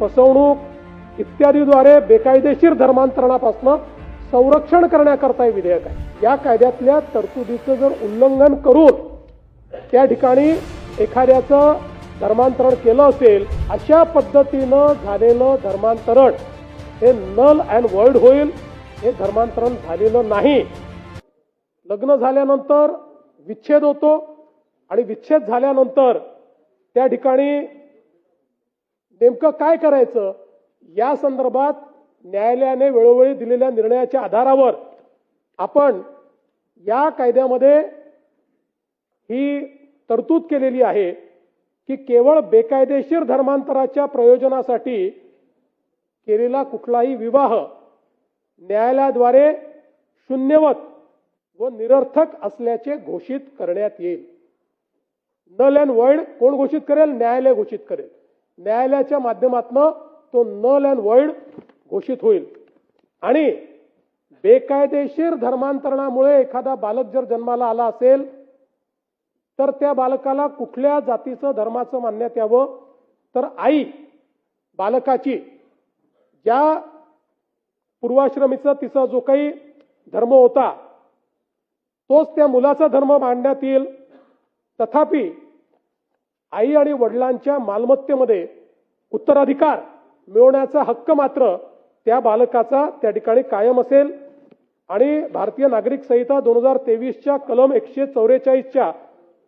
फसवणूक इत्यादीद्वारे बेकायदेशीर धर्मांतरणापासून संरक्षण करण्याकरता हे विधेयक आहे। या कायद्यातल्या तरतुदीचं जर उल्लंघन करून त्या ठिकाणी एखाद्याचं धर्मांतरण केलं असेल, अशा पद्धतीनं झालेलं धर्मांतरण हे नल अँड वॉइड होईल। हे धर्मांतरण झालेलं नाही। लग्न झाल्यानंतर विच्छेद होतो आणि विच्छेद झाल्यानंतर त्या ठिकाणी नेमकं काय करायचं या संदर्भात न्यायालयाने वेळोवेळी दिलेल्या निर्णयाच्या आधारावर आपण या कायद्यामध्ये ही तरतूद केलेली आहे की केवळ बेकायदेशीर धर्मांतराच्या प्रयोजनासाठी केलेला कुठलाही विवाह न्यायालयाद्वारे शून्यवत व निरर्थक असल्याचे घोषित करण्यात येईल। नल अँड वॉइड कोण घोषित करेल? न्यायालय घोषित करेल। न्यायालयाच्या माध्यमातून तो नल अँड वॉइड घोषित होईल। आणि बेकायदेशीर धर्मांतरणामुळे एखादा बालक जर जन्माला आला असेल तर त्या बालकाला कुठल्या जातीचं धर्माचं मानण्यात यावं, तर आई बालकाची ज्या पूर्वाश्रमीचा तिचा जो काही धर्म होता तोच त्या मुलाचा धर्म मानण्यात येईल। तथापि आई आणि वडिलांच्या मालमत्तेमध्ये उत्तराधिकार मिळवण्याचा हक्क मात्र त्या बालकाचा त्या ठिकाणी कायम असेल। आणि भारतीय नागरिक संहिता 2023च्या कलम 144च्या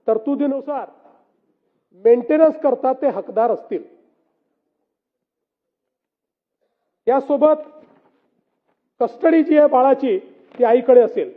तरतुदीनुसार मेंटेनन्स करता ते हकदार असतील। यासोबत कस्टडी जी आहे बाळाची ती आईकडे असेल।